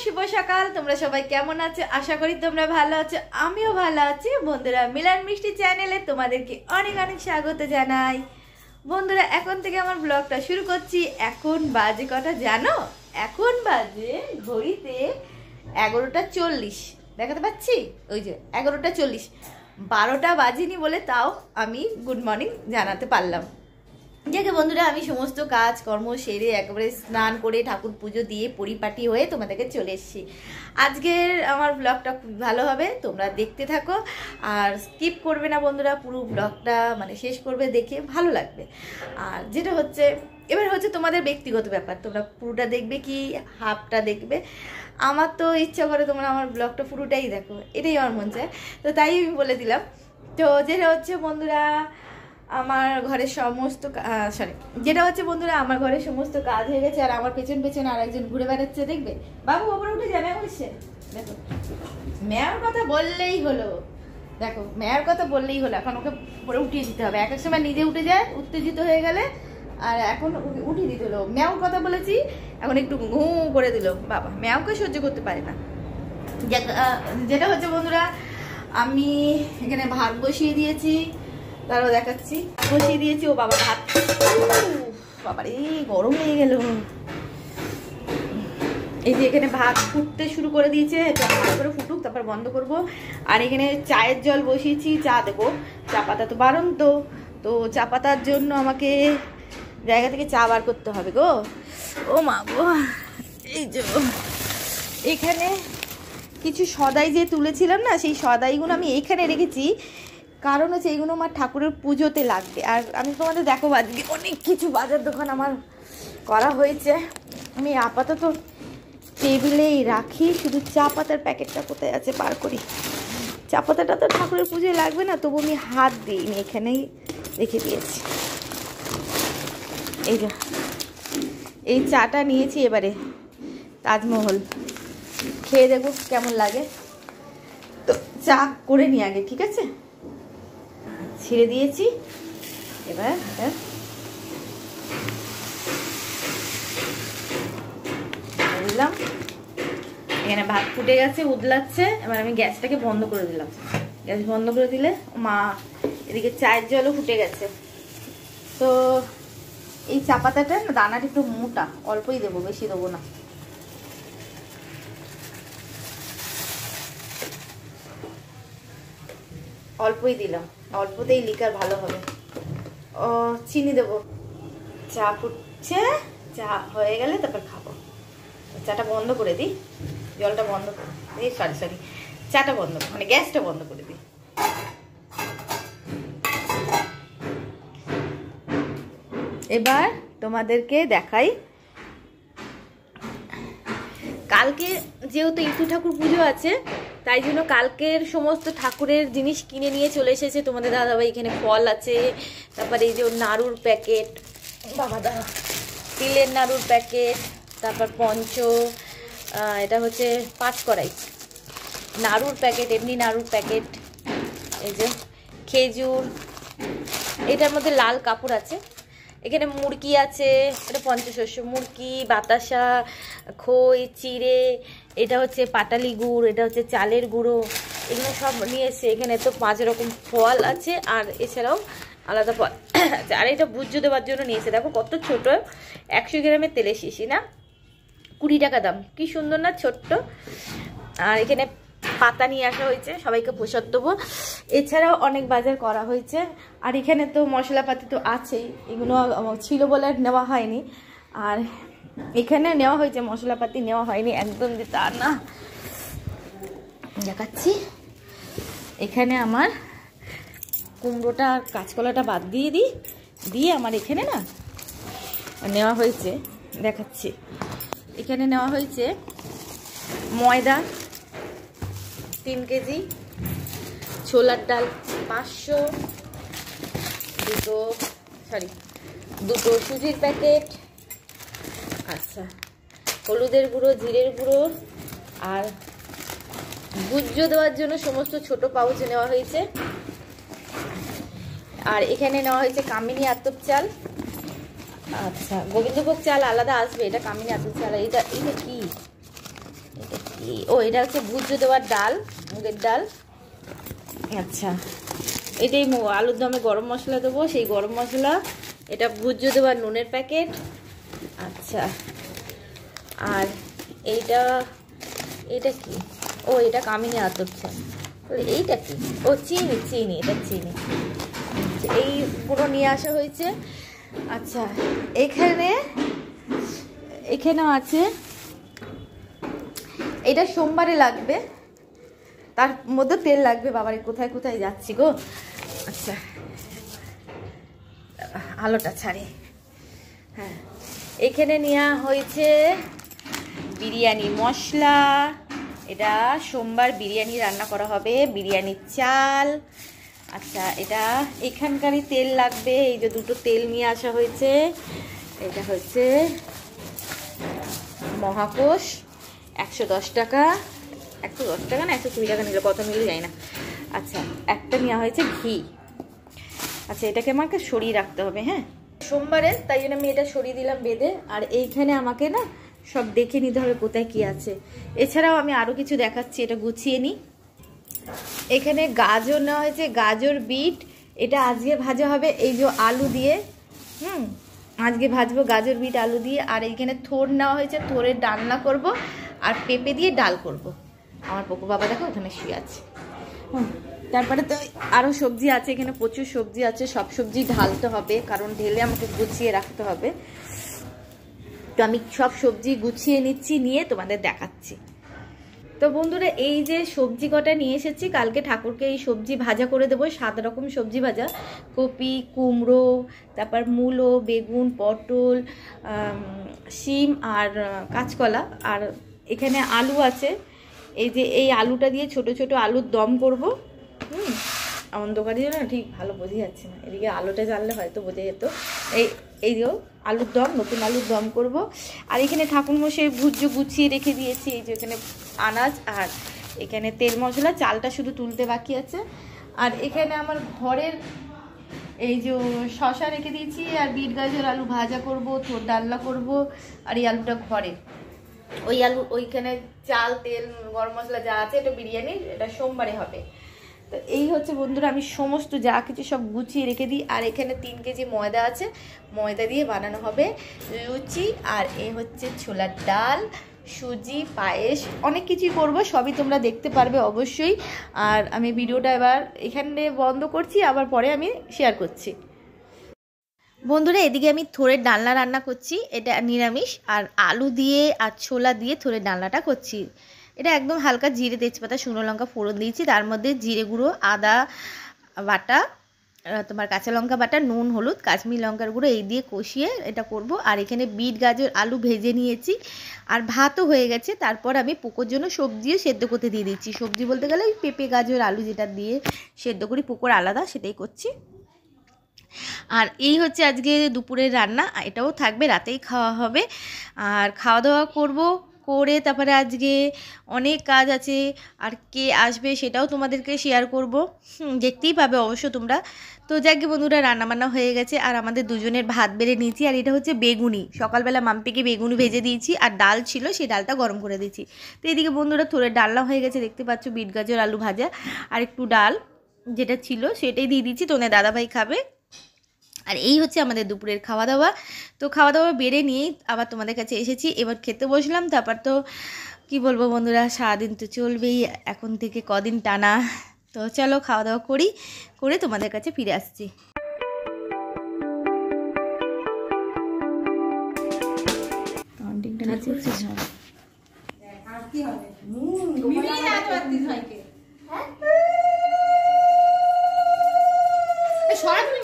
শুভ সকাল। তোমরা সবাই কেমন আছো? আশা করি তোমরা ভালো আছো, আমিও ভালো আছি। বন্ধুরা, মিলন মিষ্টি চ্যানেলে তোমাদেরকে অনেক অনেক স্বাগত জানাই। বন্ধুরা, এখন থেকে আমার ব্লগটা শুরু করছি। এখন বাজে কটা জানো? এখন বাজে ঘড়িতে 11:40। দেখাতে পাচ্ছি? ওই যে 11:40। 12টা বাজেনি বলে তাও আমি গুড মর্নিং জানাতে পারলাম। যাকে বন্ধুরা, আমি সমস্ত কাজ কর্ম সেরে একেবারে স্নান করে ঠাকুর পুজো দিয়ে পরিপাটি হয়ে তোমাদেরকে চলে এসেছি। আজকের আমার ব্লগটা খুব ভালো হবে, তোমরা দেখতে থাকো আর স্কিপ করবে না বন্ধুরা। পুরো ব্লগটা মানে শেষ করবে, দেখে ভালো লাগবে। আর যেটা হচ্ছে এবার হচ্ছে তোমাদের ব্যক্তিগত ব্যাপার, তোমরা পুরোটা দেখবে কি হাফটা দেখবে। আমার তো ইচ্ছা করে তোমরা আমার ব্লগটা পুরোটাই দেখো, এটাই আমার মন চায়, তো তাই আমি বলে দিলাম। তো যেটা হচ্ছে বন্ধুরা, আমার ঘরের সমস্ত যেটা হচ্ছে বন্ধুরা, আমার ঘরের সমস্ত কাজ হয়ে গেছে। আর আমার পেছন পেছন আর একজন ঘুরে বেড়াচ্ছে, দেখবে। বাবু ওপরে উঠে যাবে বলছে। দেখো, মেয়ার কথা বললেই হলো। দেখো, মেয়ার কথা বললেই হলো। এখন ওকে উপরে উঠিয়ে দিতে হবে। এক এক সময় নিজে উঠে যায় উত্তেজিত হয়ে গেলে, আর এখন ওকে উঠিয়ে দিতে হলো। মেয়ার কথা বলেছি, এখন একটু ঘু করে দিল। বাবা মেয়াওকে সহ্য করতে পারে না। যেটা হচ্ছে বন্ধুরা, আমি এখানে ভাত বসিয়ে দিয়েছি, তারও দেখাচ্ছি। বসিয়ে দিয়েছি। ও বাবা, ভাত বাবারে গরম হয়ে গেল। এই যে এখানে ভাত ফুটতে শুরু করে দিয়েছে, ভালো করে ফুটুক, তারপর বন্ধ করব। আর এখানে চায়ের জল বসিয়েছি, চা দেবো। চা পাতা তো বারণ, তো চা পাতার জন্য আমাকে জায়গা থেকে চা বার করতে হবে গো। ও মা গো, এই যে এখানে কিছু সদাই যে তুলেছিলাম না, সেই সদাইগুলো আমি এইখানে রেখেছি। কারণ হচ্ছে এইগুলো আমার ঠাকুরের পুজোতে লাগবে। আর আমি তোমাদের দেখো, আজকে অনেক কিছু বাজার দোকান আমার করা হয়েছে। আমি আপাতত টেবিলেই রাখি, শুধু চা পাতার প্যাকেটটা কোথায় আছে বার করি। চা পাতাটা তো ঠাকুরের পুজোয় লাগবে না, তবু আমি হাত দিই, আমি এখানেই রেখে দিয়েছি। এই যে এই চাটা নিয়েছি, এবারে তাজমহল খেয়ে দেখবো কেমন লাগে। তো চা করে নি আগে, ঠিক আছে? ছিঁড়ে দিয়েছি, এবার দিলাম। এখানে ভাত ফুটে গেছে, উদলাচ্ছে। এবার আমি গ্যাসটাকে বন্ধ করে দিলাম। গ্যাস বন্ধ করে দিলে মা, এদিকে চায়ের জলও ফুটে গেছে। তো এই চা পাতাটা দানাটা একটু মোটা, অল্পই দেবো, বেশি দেবো না। অল্পই দিলাম, অল্পতেই লিকার ভালো হবে। ও চিনি দেবো। চা ফুটছে, চা হয়ে গেলে তারপর খাবো। চাটা বন্ধ করে দিই, জলটা বন্ধ করে দিই, সরি চাটা বন্ধ, মানে গ্যাসটা বন্ধ করে দিই। এবার তোমাদেরকে দেখাই, কালকে যেহেতু ইটু ঠাকুর পুজো আছে, তাই জন্য কালকের সমস্ত ঠাকুরের জিনিস কিনে নিয়ে চলে এসেছে তোমাদের দাদাভাই। এখানে ফল আছে, তারপরে এই যে নাড়ুর প্যাকেট, বাবা দাদা তিলের নাড়ুর প্যাকেট, তারপর এটা হচ্ছে 5 কড়াই নাড়ুর প্যাকেট, এমনি নাড়ুর প্যাকেট, এই যে খেজুর, এটার মধ্যে লাল কাপড় আছে। এখানে মুরগি আছে, এটা পঞ্চশস্য মুরগি, বাতাসা, খই, চিড়ে, এটা হচ্ছে পাটালি গুড়, এটা হচ্ছে চালের গুঁড়ো, এগুলো সব নিয়ে এসছে। এখানে তো 5 রকম ফল আছে, আর এছাড়াও আলাদা ফল আছে। আর এটা ভুজ্য দেওয়ার জন্য নিয়েছে। দেখো কত ছোট, 100 গ্রামের তেলের শিশি, না 20 টাকা দাম। কি সুন্দর না, ছোট্ট। আর এখানে পাতা নিয়ে আসা হয়েছে, সবাইকে প্রসাদ দেবো। এছাড়াও অনেক বাজার করা হয়েছে। আর এখানে তো মশলাপাতি তো আছেই, এগুলো ছিল বলে নেওয়া হয়নি। আর এখানে নেওয়া হয়েছে, মশলাপাতি নেওয়া হয়নি একদম, তা না দেখাচ্ছি। এখানে আমার কুমড়োটা আর কাঁচকলাটা বাদ দিয়ে আমার এখানে না নেওয়া হয়েছে, দেখাচ্ছি। এখানে নেওয়া হয়েছে ময়দা 3 কেজি, ছোলার ডাল 500, দুটো সুজির প্যাকেট, আচ্ছা হলুদের গুঁড়ো, জিরের গুঁড়ো, আর গুজ্জ দেওয়ার জন্য সমস্ত ছোট পাউচ নেওয়া হয়েছে। আর এখানে নেওয়া হয়েছে কামিনী আতপ চাল। আচ্ছা, গোবিন্দভোগ চাল আলাদা আসবে, এটা কামিনী আতপ চাল। এটা কি, এটা কি, ও এটা হচ্ছে ভুজো দেওয়ার ডাল, মুগের ডাল। আচ্ছা, এটাই আলুর দমে গরম মশলা দেবো, সেই গরম মশলা। এটা ভুজো দেওয়ার নুনের প্যাকেট। আচ্ছা, আর এইটা কি, ও এটা কামিনী আতপচা। এইটা কি, ও চিনি, এটা চিনি। এই পুরো নিয়ে আসা হয়েছে। আচ্ছা, এখানেও আছে, এটা সোমবারে লাগবে, তার মধ্যে তেল লাগবে। বাবারে কোথায় কোথায় যাচ্ছি গো। আচ্ছা, আলোটা ছাড়ে। হ্যাঁ, এখানে নেওয়া হয়েছে বিরিয়ানি মশলা। এটা সোমবার বিরিয়ানি রান্না করা হবে, বিরিয়ানির চাল। আচ্ছা, এটা এখানকারই তেল লাগবে, এই যে দুটো তেল নিয়ে আসা হয়েছে। এটা হচ্ছে মহাকোষ, 110 টাকা। 110 টাকা না 120 টাকা নিলে, কত নিলে যাই না। আচ্ছা, একটা নেওয়া হয়েছে ঘি। আচ্ছা, এটাকে আমাকে সরিয়ে রাখতে হবে। হ্যাঁ, সোমবারে, তাই জন্য আমি এটা সরিয়ে দিলাম বেঁধে। আর এইখানে আমাকে না সব দেখে নিতে হবে কোথায় কি আছে। এছাড়াও আমি আরও কিছু দেখাচ্ছি, এটা গুছিয়ে নিই। এখানে গাজর নেওয়া হয়েছে, গাজর, বিট। এটা আজকে ভাজা হবে এই যে আলু দিয়ে। আজকে ভাজবো গাজর, বিট, আলু দিয়ে। আর এইখানে থোর নেওয়া হয়েছে, থোরের ডালনা করব। আর পেঁপে দিয়ে ডাল করব। আমার পকু বাবা দেখো ওখানে শুয়ে আছে। তারপরে তো আরও সবজি আছে, এখানে প্রচুর সবজি আছে। সব সবজি ঢালতে হবে, কারণ ঢেলে আমাকে গুছিয়ে রাখতে হবে। তো আমি সব সবজি গুছিয়ে নিচ্ছি, নিয়ে তোমাদের দেখাচ্ছি। তো বন্ধুরা, এই যে সবজি কটা নিয়ে এসেছি, কালকে ঠাকুরকে এই সবজি ভাজা করে দেবো। 7 রকম সবজি ভাজা, কপি, কুমড়ো, তারপর মূলো, বেগুন, পটল, শিম আর কাঁচকলা। আর এখানে আলু আছে, এই যে এই আলুটা দিয়ে ছোট ছোট আলুর দম করব। অন্ধকারের জন্য ঠিক ভালো বোঝা যাচ্ছে না, এদিকে আলুটা জ্বাললে হয়তো বোঝা যেত। এই যে আলুর দম, নতুন আলুর দম করব। আর এখানে ঠাকুরমশাই ভুজ্য গুছিয়ে রেখে দিয়েছি, এই যে এখানে আনাজ, আর এখানে তেল মশলা, চালটা শুধু তুলতে বাকি আছে। আর এখানে আমার ঘরের এই যে শশা রেখে দিয়েছি, আর বিট গাজর আলু ভাজা করব, থোর ডালনা করব। আর এই আলুটা ঘরে, ওই আলু, ওইখানে চাল, তেল, গরম মশলা যা আছে, এটা বিরিয়ানির, এটা সোমবারে হবে। তো এই হচ্ছে বন্ধুরা, আমি সমস্ত যা কিছু সব গুছিয়ে রেখে দিই। আর এখানে 3 কেজি ময়দা আছে, ময়দা দিয়ে বানানো হবে লুচি। আর এই হচ্ছে ছোলার ডাল, সুজি, পায়েস, অনেক কিছুই করবো, সবই তোমরা দেখতে পারবে অবশ্যই। আর আমি ভিডিওটা এবার এখানে বন্ধ করছি, আবার পরে আমি শেয়ার করছি। বন্ধুরা, এদিকে আমি থোড়ের ডালনা রান্না করছি, এটা নিরামিষ। আর আলু দিয়ে আর ছোলা দিয়ে থোড়ের ডালনাটা করছি। এটা একদম হালকা জিরে, তেজপাতা, শুকনো লঙ্কা ফোড়ন দিয়েছি। তার মধ্যে জিরে গুঁড়ো, আদা বাটা, তোমার কাঁচা লঙ্কা বাটা, নুন, হলুদ, কাশ্মীরি লঙ্কার গুঁড়ো, এই দিয়ে কষিয়ে এটা করব। আর এখানে বিট গাজর আলু ভেজে নিয়েছি, আর ভাতও হয়ে গেছে। তারপর আমি পোকোর জন্য সবজিও সেদ্ধ করতে দিয়ে দিচ্ছি। সবজি বলতে গেলে ওই পেঁপে, গাজর, আলু যেটা দিয়ে সেদ্ধ করি, পোকোর আলাদা, সেটাই করছি। আর এই হচ্ছে আজকে দুপুরের রান্না, এটাও থাকবে, রাতেই খাওয়া হবে। আর খাওয়া দাওয়া করব, করে তারপরে আজকে অনেক কাজ আছে। আর কে আসবে সেটাও তোমাদেরকে শেয়ার করব, দেখতেই পাবে অবশ্য তোমরা। তো যাকে বন্ধুরা, রান্নাবান্না হয়ে গেছে। আর আমাদের দুজনের ভাত বেড়ে নিয়েছি। আর এটা হচ্ছে বেগুনি, সকালবেলা মাম্পিকে বেগুনি ভেজে দিয়েছি, আর ডাল ছিল, সেই ডালটা গরম করে দিয়েছি। তো এদিকে বন্ধুরা থোড়ের ডালনা হয়ে গেছে, দেখতে পাচ্ছ, বিট গাজর আলু ভাজা। আর একটু ডাল যেটা ছিল সেটাই দিয়ে দিচ্ছি, তোমাদের দাদাভাই খাবে। আর এই হচ্ছে আমাদের দুপুরের খাওয়া দাওয়া। তো খাওয়া দাওয়া বেড়ে নিয়েই আবার তোমাদের কাছে এসেছি, এবার খেতে বসলাম। তারপর তো কি বলবো বন্ধুরা, সারাদিন তো চলবেই এখন থেকে কদিন টানা। তো চলো খাওয়া দাওয়া করি, করে তোমাদের কাছে ফিরে আসছি।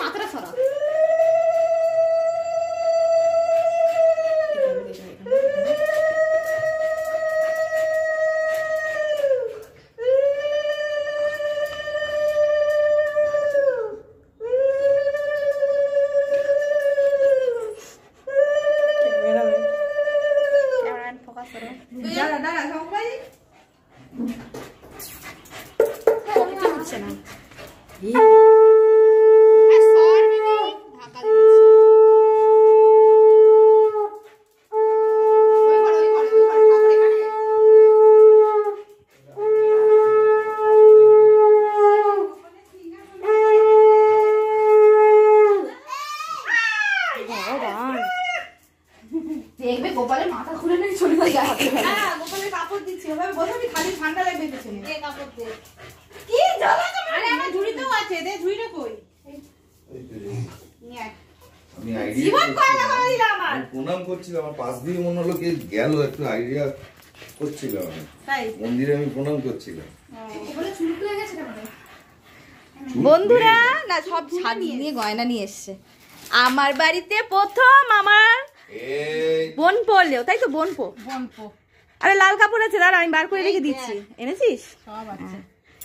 মাথাটা সরা ঠান্ডা লাগবে পেছনে। এই কাপড় দে। কি জ্বালা তো আরে আমার ঝুড়িতেও আছে, দে ঝুড়িটা কই? নিয়ে আয়। আমি আইডিয়া জীবন কয়লা করে দিল আমার। প্রণাম করছিলাম, আমার পাশ দিয়ে মনে হলো কি গেল, একটু আইডিয়া করছিলাম আমি। তাই মন্দিরে আমি প্রণাম করছিলাম। বলে চুল খুলে গেছে কেন? বন্ধুরা না সব সাজিয়ে গয়না নিয়ে এসছে আমার বাড়িতে প্রথম আমার এই বোন পড়লেও, তাই তো বোন পো। বনপো আরে লাল কাপড় আছে, দাঁড়া আমি বার করে রেখে দিচ্ছি। এনেছিস? সব আছে।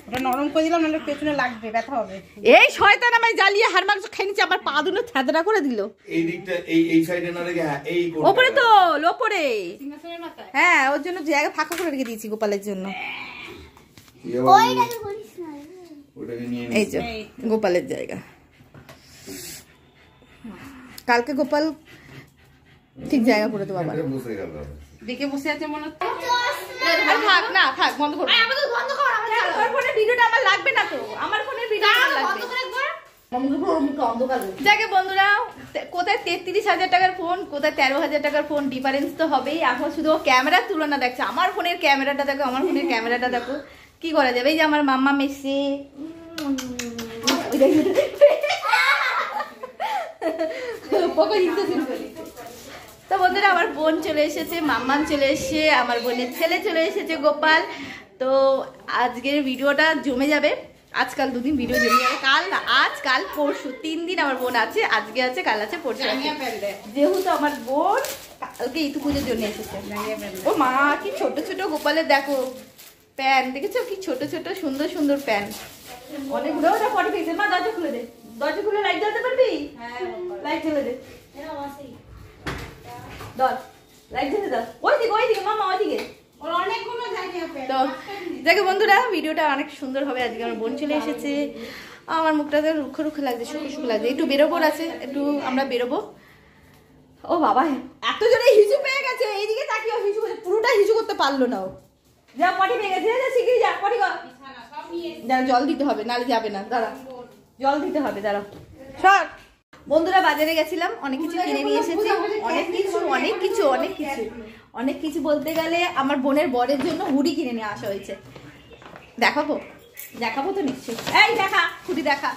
ওটা নরম করে দিলাম, নাহলে পেছনে লাগবে, ব্যথা হবে। এই শয়তান আমায় জ্বালিয়ে হাড় মাংস খেয়ে নিচ্ছে, আমার পা দুটো থেদরা করে দিল। এই দিকটা এই সাইডে না রেখে এই কোণটা। ওপরে তো ওপরে। সিংহাসনের মাথায়। হ্যাঁ, ওর জন্য জায়গা ফাঁকা করে রেখে দিয়েছি গোপালের জন্য। ওটাকে নিয়ে এই যে গোপালের জায়গা। কালকে গোপাল ঠিক জায়গা করে দেবো আবার। বসে গেল। দেখে বসে আছে মনে হচ্ছে। আর থাক না, থাক বন্ধ করো। বন্ধ কর, আমার ফোনের ভিডিওটা আমার লাগবে না তো। আমার ফোনের ভিডিও আমার লাগবে। যাকে বন্ধুরা, কোথায় 33,000 টাকার ফোন, কোথায় 13,000 টাকার ফোন, ডিফারেন্স তো হবেই। এখন শুধু ক্যামেরার তুলনা দেখছে। আমার ফোনের ক্যামেরাটা দেখো, আমার ফোনের ক্যামেরাটা দেখো। কি করা যাবে? এই যে আমার মাম্মা মেসে তো বন্ধুরা, আমার বোন চলে এসেছে, মাম্মান চলে এসেছে, আমার বোনের ছেলে চলে এসেছে গোপাল। তো আজকের ভিডিওটা জমে যাবে। আজকাল দুদিন ভিডিও জমে যাবে। কাল না, আজ কাল পরশু 3 দিন আমার বোন আছে। আজকে আছে, কাল আছে, পরশু আছে। যেহেতু আমার বোন কালকে ইতু পুজোর জন্য এসেছে। ও মা, কি ছোট ছোট গোপালের দেখো প্যান, দেখেছো কি ছোট ছোট সুন্দর সুন্দর প্যান। অনেকগুলো। ওটা পরে পেয়েছে। মা দরজা খুলে দে, দরজা খুলে লাইট জ্বালতে পারবি? লাইট জ্বালে দে, ধর লাইট জ্বালে দাও। ওইদিকে মামা, ওইদিকে। ওর অনেকগুলো জায়গা পেন। তো দেখো বন্ধুরা, ভিডিওটা অনেক সুন্দর হবে। আজকে আমার বোন চলে এসেছে। আমার মুখটাতে রুক্ষ রুক্ষ লাগছে, শুকো শুকো লাগছে। একটু বেরোবোর আছে, একটু আমরা বেরোবো। ও বাবা, এত জোরে হিজু পেয়ে গেছে। এইদিকে তাকিয়ে হিজু করছে, পুরোটা হিজু করতে পারলো না ও। যা পটি পেয়ে গেছে, যা শিগগিরি যা পটি কর। যা, জল দিতে হবে, নালে যাবে না। দাঁড়া, জল দিতে হবে, দাঁড়াও। সর। বন্ধুরা, বাজারে গেছিলাম, অনেক কিছু কিনে নিয়ে এসেছি। অনেক কিছু বলতে গেলে আমার বোনের বরের জন্য হুডি কিনে নিয়ে আসা হয়েছে। দেখাবো তো নিশ্চয়ই। এই দেখা, হুডি দেখা।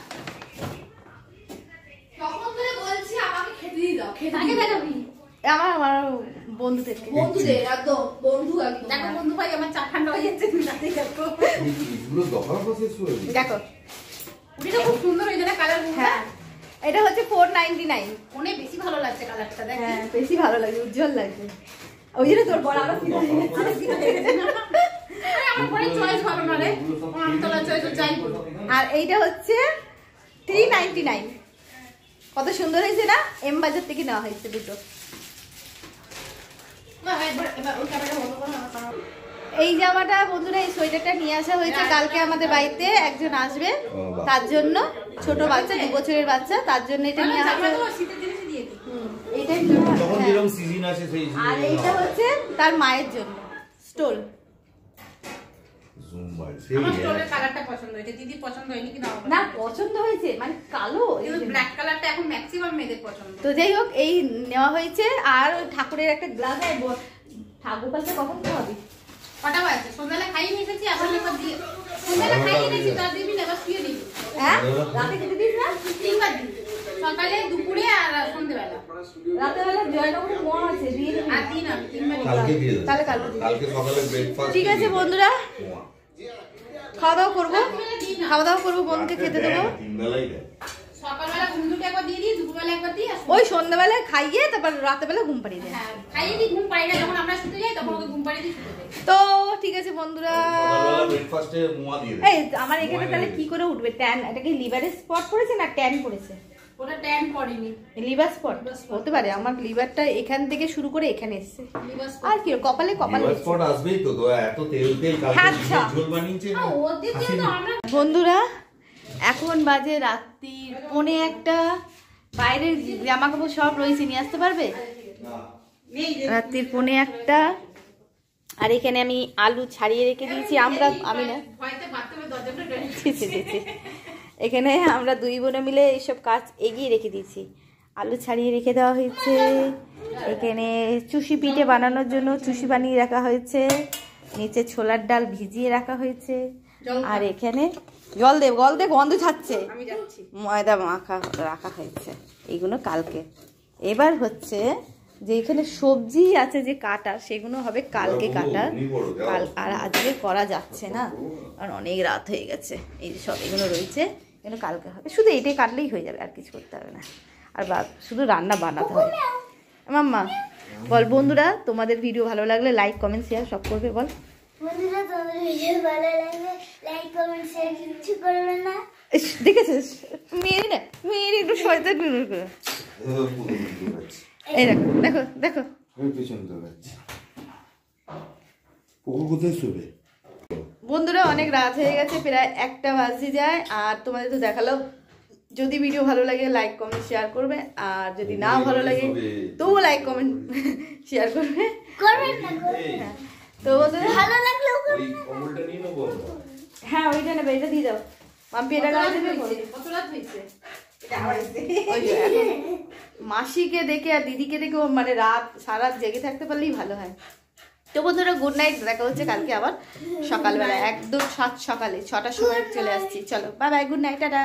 আমার বন্ধুদেরকে, বন্ধু ভাই আমার চা ঠান্ডা হয়ে যাচ্ছে। এগুলো দফা প্রসেস করে দিই। দেখো এটা খুব সুন্দর হয়েছে না কালার? হ্যাঁ, এটা হচ্ছে 499। অনেক বেশি ভালো লাগছে কালারটা। দেখ হ্যাঁ, বেশি ভালো লাগছে, উজ্জ্বল লাগছে। ওই জন্য তোর বড় আরো কিনে আমার পরে চয়েস ভালো না রে, আমতলা চয়েস চাই। আর এইটা হচ্ছে 399। কত সুন্দর হয়েছে না? এম বাজার থেকে নেওয়া হয়েছে দুটো। এই জামাটা বন্ধুরা, এই সোয়েটারটা নিয়ে আসা হয়েছে কালকে আমাদের বাড়িতে। একজন আসবে, তার জন্য, ছোট বাচ্চা, 2 বছরের বাচ্চা, তার জন্য এটা নিয়ে আসা। যখন যেরকম সিজন আসে সেই আর এইটা হচ্ছে তার মায়ের জন্য স্টোল। আমার স্টোনের কালারটা পছন্দ হয়েছে, দিদির পছন্দ হয়নি কি না, পছন্দ হয়েছে, মানে কালো, কিন্তু ব্ল্যাক কালারটা এখন ম্যাক্সিমাম মেয়েদের পছন্দ। তো যাই হোক, এই নেওয়া হয়েছে। আর ঠাকুরের একটা গ্লাস, ঠাকুরকে কখন খাওয়াবি? কটা বাজে? সন্ধ্যাবেলা খাইয়ে নিয়ে এসেছি, আবার একবার দিয়ে সন্ধ্যাবেলা খাইয়ে নিয়েছি, তার দিবি না, এবার শুয়ে দিবি। হ্যাঁ, রাতে খেতে দিস না? 3বার দিবি, সকালে, দুপুরে আর সন্ধ্যাবেলা। রাতেবেলা জয়নগরে মোয়া আছে, দিয়ে দিবি। আর দিন আমি 3বার দিবি। কালকে দিয়ে দেব। তাহলে কালকে দিবি। কালকে সকালে ব্রেকফাস্ট। ঠিক আছে বন্ধুরা, খাওয়া দাওয়া করবো, বোনকে খেতে দেবো। তিন বেলাই দেয়। সকালবেলা ঘুম দুটো একবার দিয়ে দিই, দুপুরবেলা একবার দিই, আর ওই সন্ধ্যাবেলায় খাইয়ে তারপর রাতেবেলা ঘুম পাড়িয়ে দেয়। হ্যাঁ, খাইয়ে দিই, ঘুম পাড়িয়ে দেয়। যখন আমরা শুতে যাই তখন ওকে ঘুম পাড়িয়ে দিই, শুতে দেয়। তো ঠিক আছে বন্ধুরা, সকালবেলা ব্রেকফাস্টে মোয়া দিয়ে দেয়। এই আমার এখানে তাহলে কি করে উঠবে? ট্যান, এটা কি লিভারের স্পট পড়েছে না ট্যান পড়েছে? ওটা ট্যান পড়েনি, লিভার স্পট হতে পারে। আমার লিভারটা এখান থেকে শুরু করে এখানে এসছে। আর কি কপালে লিভার স্পট আসবেই তো, এত তেল কালকে আচ্ছা। ঝোল বানিয়েছে না। ওদের দিয়ে তো আমরা বন্ধুরা, এখন বাজে রাত্রি 1:45। বাইরের জামা কাপড় সব রয়েছে, নিয়ে আসতে পারবে? নেই যে রাত্রি 1:45। আর এখানে আমি আলু ছাড়িয়ে রেখে দিয়েছি। আমি না, ভয়তে বাথরুমে দরজাটা টেনে ছি। এখানে আমরা 2 বোনে মিলে এইসব কাজ এগিয়ে রেখে দিয়েছি। আলু ছাড়িয়ে রেখে দেওয়া হয়েছে। এখানে চুষি পিঠে বানানোর জন্য চুষি বানিয়ে রাখা হয়েছে। নিচে ছোলার ডাল ভিজিয়ে রাখা হয়েছে, জল খা। আর এখানে জল দে গন্ধ ছাড়ছে, আমি যাচ্ছি। ময়দা মাখা রাখা হয়েছে, এইগুলো কালকে। এবার হচ্ছে যে এখানে সবজি আছে যে কাটার, সেগুলো হবে কালকে কাটার, আর আজকে করা যাচ্ছে না কারণ অনেক রাত হয়ে গেছে। এই যে সব এগুলো রয়েছে, এগুলো কালকে হবে, শুধু এটাই কাটলেই হয়ে যাবে, আর কিছু করতে হবে না। আর শুধু রান্না বানাতে হবে। মাম্মা বল, বন্ধুরা তোমাদের ভিডিও ভালো লাগলে লাইক কমেন্ট শেয়ার সব করবে, বল। বন্ধুরা তোমাদের ভিডিও ভালো লাগলে লাইক কমেন্ট শেয়ার কিছু করবে না। দেখেছিস মেয়ে না, মেয়ের একটু শয়তান করে। এই দেখো দেখো দেখো, কোথায় শোবে? বন্ধুরা অনেক রাত হয়ে গেছে, প্রায় 1টা বাজে যায়। আর তোমাদের তো দেখালো, যদি ভিডিও ভালো লাগে লাইক কমেন্ট শেয়ার করবে, আর যদি না ভালো লাগে তবুও লাইক কমেন্ট শেয়ার করবে। করবেন না করবেন না। তো বন্ধুরা ভালো লাগলেও ওই কম্বলটা নিয়ে নেবো আমরা। হ্যাঁ ওইটা নেবে, এটা দিয়ে দাও মাম্পি, এটা গায়ে দেবে। কত রাত হয়েছে? ওই যে এখন মাসিকে দেখে আর দিদিকে দেখে ও মানে রাত সারা জেগে থাকতে পারলেই ভালো হয়। তো বন্ধুরা গুড নাইট, দেখা হচ্ছে কালকে আবার সকালবেলা, একদম 7 সকালে 6টার সময় চলে আসছি। চলো bye bye, good night, tata.